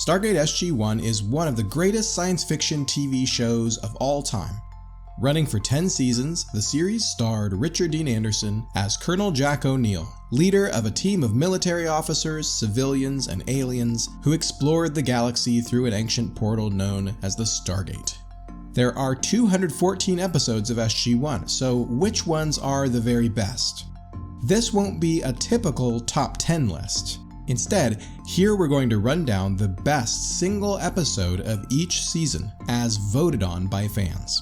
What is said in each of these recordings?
Stargate SG-1 is one of the greatest science fiction TV shows of all time. Running for 10 seasons, the series starred Richard Dean Anderson as Colonel Jack O'Neill, leader of a team of military officers, civilians, and aliens who explored the galaxy through an ancient portal known as the Stargate. There are 214 episodes of SG-1, so which ones are the very best? This won't be a typical top 10 list. Instead, here we're going to run down the best single episode of each season as voted on by fans.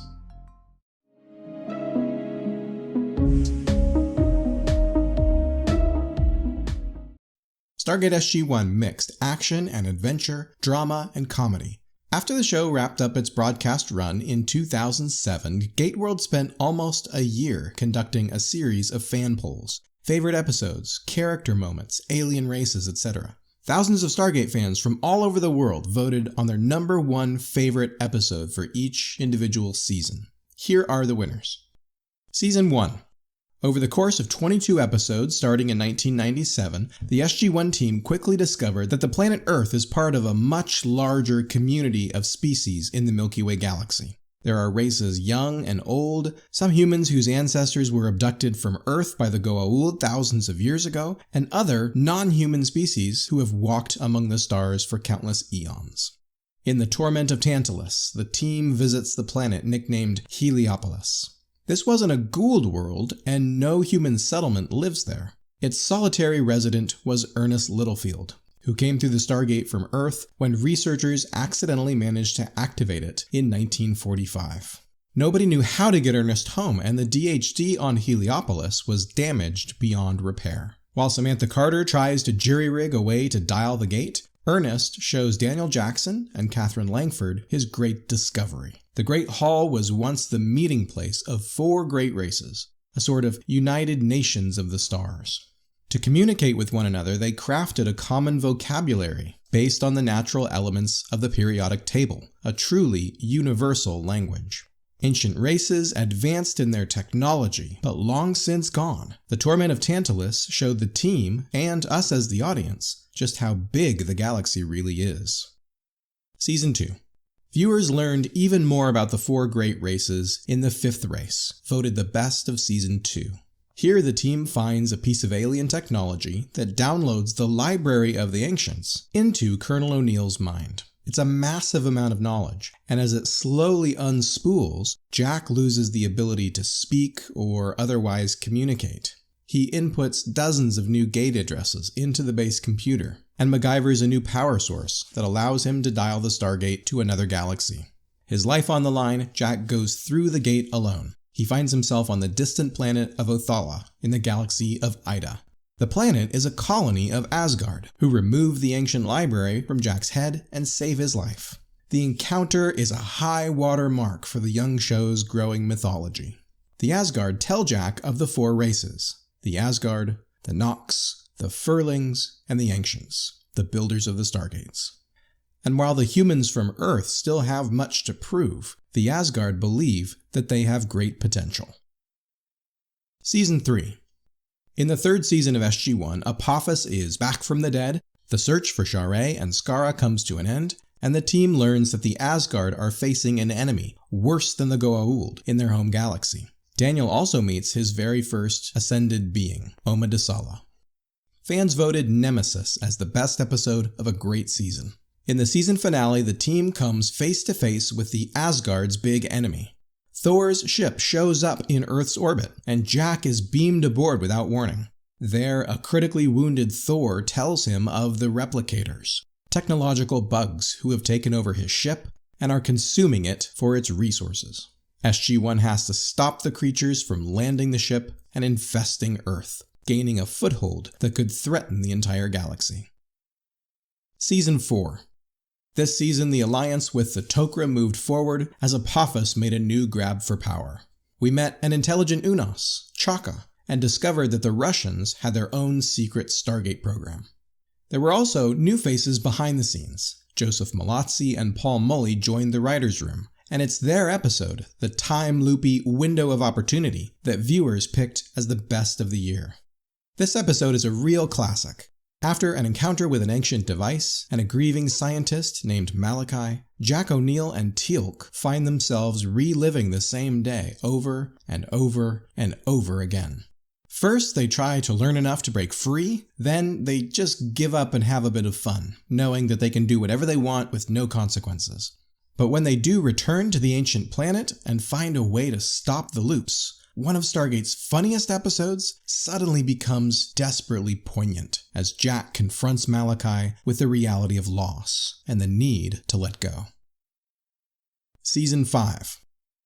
Stargate SG-1 mixed action and adventure, drama, and comedy. After the show wrapped up its broadcast run in 2007, Gateworld spent almost a year conducting a series of fan polls. Favorite episodes, character moments, alien races, etc. Thousands of Stargate fans from all over the world voted on their number one favorite episode for each individual season. Here are the winners. Season 1. Over the course of 22 episodes starting in 1997, the SG-1 team quickly discovered that the planet Earth is part of a much larger community of species in the Milky Way galaxy. There are races young and old, some humans whose ancestors were abducted from Earth by the Goa'uld thousands of years ago, and other non-human species who have walked among the stars for countless eons. In the Torment of Tantalus, the team visits the planet nicknamed Heliopolis. This wasn't a Goa'uld world, and no human settlement lives there. Its solitary resident was Ernest Littlefield, who came through the Stargate from Earth when researchers accidentally managed to activate it in 1945. Nobody knew how to get Ernest home, and the DHD on Heliopolis was damaged beyond repair. While Samantha Carter tries to jury-rig a way to dial the gate, Ernest shows Daniel Jackson and Catherine Langford his great discovery. The Great Hall was once the meeting place of 4 great races, a sort of United Nations of the stars. To communicate with one another, they crafted a common vocabulary based on the natural elements of the periodic table, a truly universal language. Ancient races advanced in their technology, but long since gone. The Torment of Tantalus showed the team, and us as the audience, just how big the galaxy really is. Season 2. Viewers learned even more about the 4 great races in the 5th race, voted the best of Season 2. Here the team finds a piece of alien technology that downloads the library of the ancients into Colonel O'Neill's mind. It's a massive amount of knowledge, and as it slowly unspools, Jack loses the ability to speak or otherwise communicate. He inputs dozens of new gate addresses into the base computer, and MacGyver's a new power source that allows him to dial the Stargate to another galaxy. His life on the line, Jack goes through the gate alone. He finds himself on the distant planet of Othala in the galaxy of Ida. The planet is a colony of Asgard, who remove the ancient library from Jack's head and save his life. The encounter is a high water mark for the young show's growing mythology. The Asgard tell Jack of the 4 races: the Asgard, the Nox, the Furlings, and the Ancients, the builders of the Stargates. And while the humans from Earth still have much to prove, the Asgard believe that they have great potential. Season 3. In the 3rd season of SG-1, Apophis is back from the dead, the search for Sha're and Skara comes to an end, and the team learns that the Asgard are facing an enemy worse than the Goa'uld in their home galaxy. Daniel also meets his very first ascended being, Omedasala. Fans voted Nemesis as the best episode of a great season. In the season finale, the team comes face to face with the Asgard's big enemy. Thor's ship shows up in Earth's orbit, and Jack is beamed aboard without warning. There, a critically wounded Thor tells him of the replicators, technological bugs who have taken over his ship and are consuming it for its resources. SG-1 has to stop the creatures from landing the ship and infesting Earth, gaining a foothold that could threaten the entire galaxy. Season 4. This season, the alliance with the Tok'ra moved forward as Apophis made a new grab for power. We met an intelligent Unos, Chaka, and discovered that the Russians had their own secret Stargate program. There were also new faces behind the scenes. Joseph Malazzi and Paul Mully joined the writers' room, and it's their episode, the time-loopy Window of Opportunity, that viewers picked as the best of the year. This episode is a real classic. After an encounter with an ancient device and a grieving scientist named Malachi, Jack O'Neill and teal'c find themselves reliving the same day over and over and over again. First, they try to learn enough to break free, then they just give up and have a bit of fun, knowing that they can do whatever they want with no consequences. But when they do return to the ancient planet and find a way to stop the loops, one of Stargate's funniest episodes suddenly becomes desperately poignant as Jack confronts Malachi with the reality of loss and the need to let go. Season 5.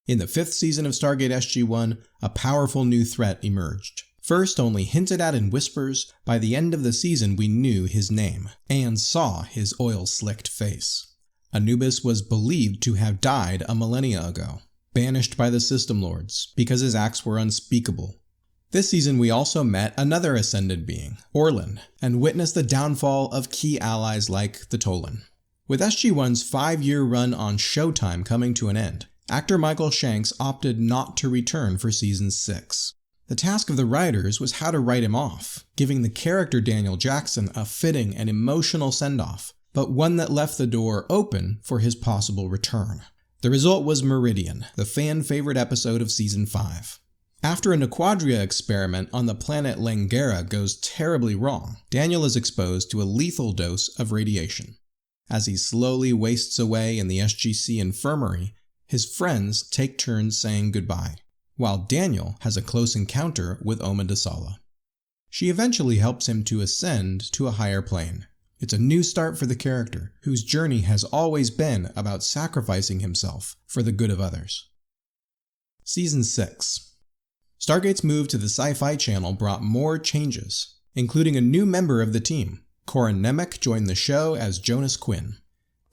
In the 5th season of Stargate SG-1, a powerful new threat emerged. First only hinted at in whispers, by the end of the season we knew his name and saw his oil-slicked face. Anubis was believed to have died a millennia ago, banished by the System Lords because his acts were unspeakable. This season we also met another ascended being, Orlan, and witnessed the downfall of key allies like the Tolan. With SG-1's 5-year run on Showtime coming to an end, actor Michael Shanks opted not to return for Season 6. The task of the writers was how to write him off, giving the character Daniel Jackson a fitting and emotional send-off, but one that left the door open for his possible return. The result was Meridian, the fan-favorite episode of Season 5. After a Nequadria experiment on the planet Langara goes terribly wrong, Daniel is exposed to a lethal dose of radiation. As he slowly wastes away in the SGC infirmary, his friends take turns saying goodbye, while Daniel has a close encounter with Omedasala. She eventually helps him to ascend to a higher plane. It's a new start for the character, whose journey has always been about sacrificing himself for the good of others. Season 6. Stargate's move to the Sci-Fi channel brought more changes, including a new member of the team. Corin Nemec joined the show as Jonas Quinn.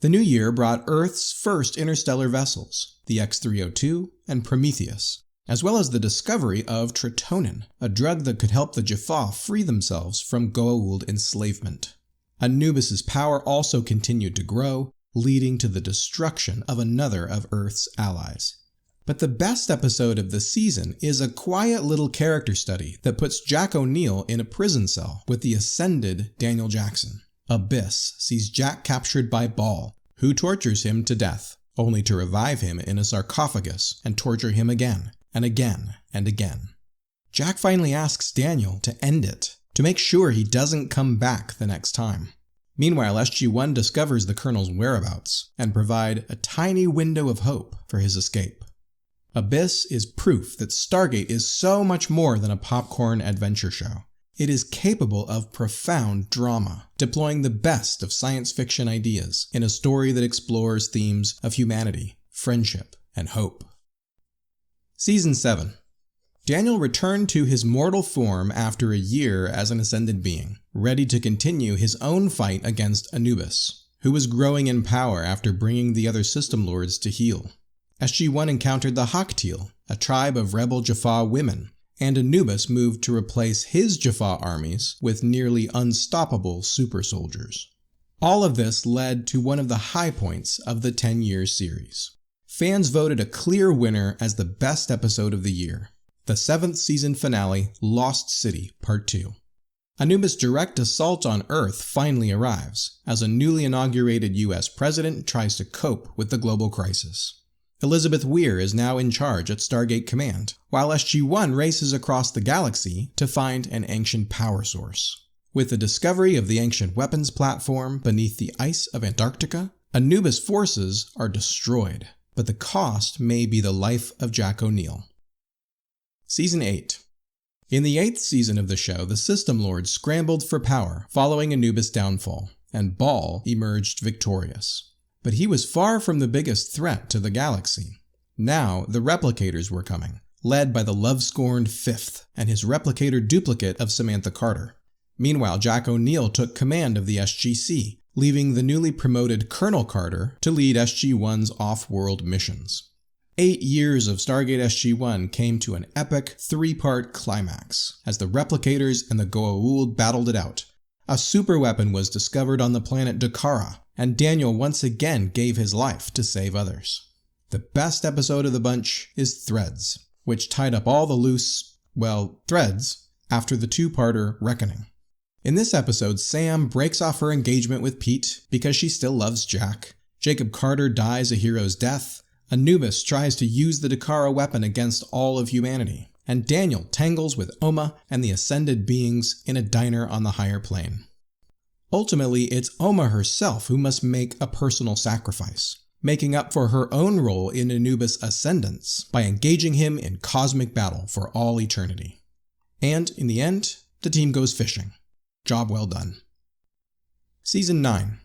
The new year brought Earth's first interstellar vessels, the X-302 and Prometheus, as well as the discovery of Tritonin, a drug that could help the Jaffa free themselves from Goa'uld enslavement. Anubis' power also continued to grow, leading to the destruction of another of Earth's allies. But the best episode of the season is a quiet little character study that puts Jack O'Neill in a prison cell with the ascended Daniel Jackson. Abyss sees Jack captured by Baal, who tortures him to death, only to revive him in a sarcophagus and torture him again and again and again. Jack finally asks Daniel to end it, to make sure he doesn't come back the next time. Meanwhile, SG-1 discovers the Colonel's whereabouts and provide a tiny window of hope for his escape. Abyss is proof that Stargate is so much more than a popcorn adventure show. It is capable of profound drama, deploying the best of science fiction ideas in a story that explores themes of humanity, friendship, and hope. Season 7. Daniel returned to his mortal form after a year as an ascended being, ready to continue his own fight against Anubis, who was growing in power after bringing the other System Lords to heel. SG-1 encountered the Hak'til, a tribe of rebel Jaffa women, and Anubis moved to replace his Jaffa armies with nearly unstoppable super soldiers. All of this led to one of the high points of the 10-year series. Fans voted a clear winner as the best episode of the year. The 7th season finale, Lost City Part 2. Anubis' direct assault on Earth finally arrives, as a newly inaugurated US president tries to cope with the global crisis. Elizabeth Weir is now in charge at Stargate Command, while SG-1 races across the galaxy to find an ancient power source. With the discovery of the ancient weapons platform beneath the ice of Antarctica, Anubis forces are destroyed, but the cost may be the life of Jack O'Neill. Season 8. In the 8th season of the show, the System Lords scrambled for power following Anubis' downfall, and Baal emerged victorious. But he was far from the biggest threat to the galaxy. Now, the Replicators were coming, led by the love-scorned Fifth and his replicator duplicate of Samantha Carter. Meanwhile, Jack O'Neill took command of the SGC, leaving the newly promoted Colonel Carter to lead SG-1's off-world missions. 8 years of Stargate SG-1 came to an epic 3-part climax, as the Replicators and the Goa'uld battled it out. A superweapon was discovered on the planet Dakara, and Daniel once again gave his life to save others. The best episode of the bunch is Threads, which tied up all the loose, threads after the 2-parter Reckoning. In this episode, Sam breaks off her engagement with Pete because she still loves Jack. Jacob Carter dies a hero's death. Anubis tries to use the Dakara weapon against all of humanity. And Daniel tangles with Oma and the ascended beings in a diner on the higher plane. Ultimately, it's Oma herself who must make a personal sacrifice, making up for her own role in Anubis' ascendance by engaging him in cosmic battle for all eternity. And in the end, the team goes fishing. Job well done. Season 9.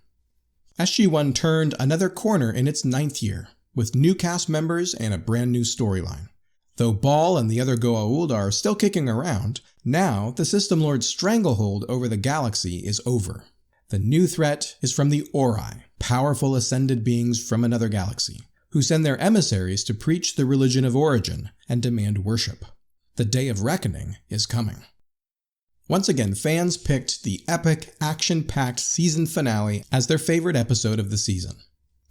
SG-1 turned another corner in its 9th year, with new cast members and a brand new storyline. Though Baal and the other Goa'uld are still kicking around, now the System Lord's stranglehold over the galaxy is over. The new threat is from the Ori, powerful ascended beings from another galaxy, who send their emissaries to preach the religion of origin and demand worship. The day of reckoning is coming. Once again, fans picked the epic, action-packed season finale as their favorite episode of the season.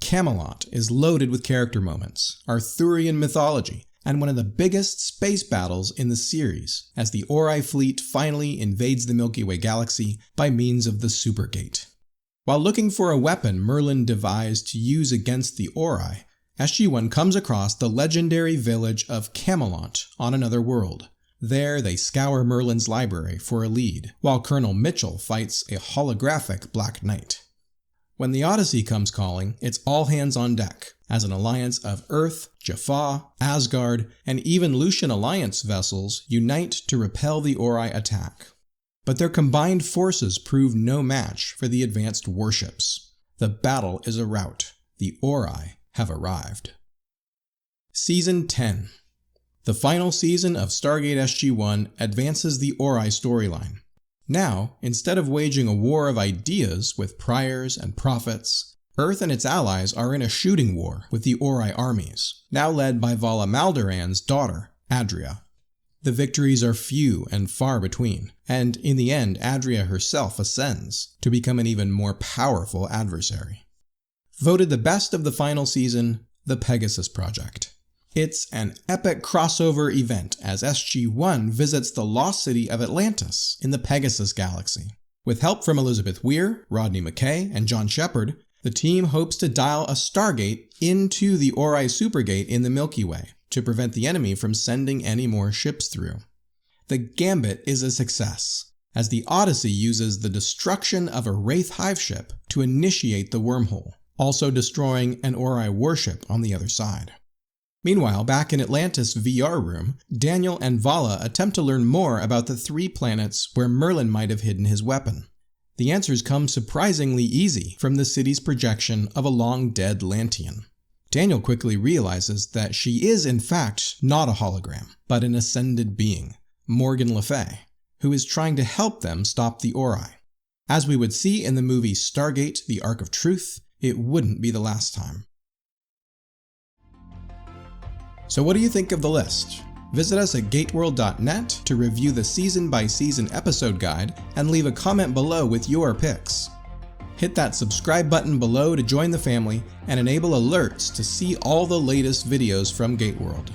Camelot is loaded with character moments, Arthurian mythology, and one of the biggest space battles in the series as the Ori fleet finally invades the Milky Way galaxy by means of the Supergate. While looking for a weapon Merlin devised to use against the Ori, SG-1 comes across the legendary village of Camelot on another world. There, they scour Merlin's library for a lead, while Colonel Mitchell fights a holographic Black Knight. When the Odyssey comes calling, it's all hands on deck, as an alliance of Earth, Jaffa, Asgard, and even Lucian Alliance vessels unite to repel the Ori attack. But their combined forces prove no match for the advanced warships. The battle is a rout. The Ori have arrived. Season 10. The final season of Stargate SG-1 advances the Ori storyline. Now, instead of waging a war of ideas with priors and prophets, Earth and its allies are in a shooting war with the Ori armies, now led by Vala Maldoran's daughter, Adria. The victories are few and far between, and in the end Adria herself ascends to become an even more powerful adversary. Voted the best of the final season, the Pegasus Project. It's an epic crossover event as SG-1 visits the lost city of Atlantis in the Pegasus galaxy. With help from Elizabeth Weir, Rodney McKay, and John Shepard, the team hopes to dial a Stargate into the Ori Supergate in the Milky Way to prevent the enemy from sending any more ships through. The gambit is a success, as the Odyssey uses the destruction of a Wraith Hive ship to initiate the wormhole, also destroying an Ori warship on the other side. Meanwhile, back in Atlantis' VR room, Daniel and Vala attempt to learn more about the 3 planets where Merlin might have hidden his weapon. The answers come surprisingly easy from the city's projection of a long-dead Lantean. Daniel quickly realizes that she is in fact not a hologram, but an ascended being, Morgan Le Fay, who is trying to help them stop the Ori. As we would see in the movie Stargate: The Ark of Truth, it wouldn't be the last time. So what do you think of the list? Visit us at gateworld.net to review the season-by-season episode guide and leave a comment below with your picks. Hit that subscribe button below to join the family and enable alerts to see all the latest videos from Gateworld.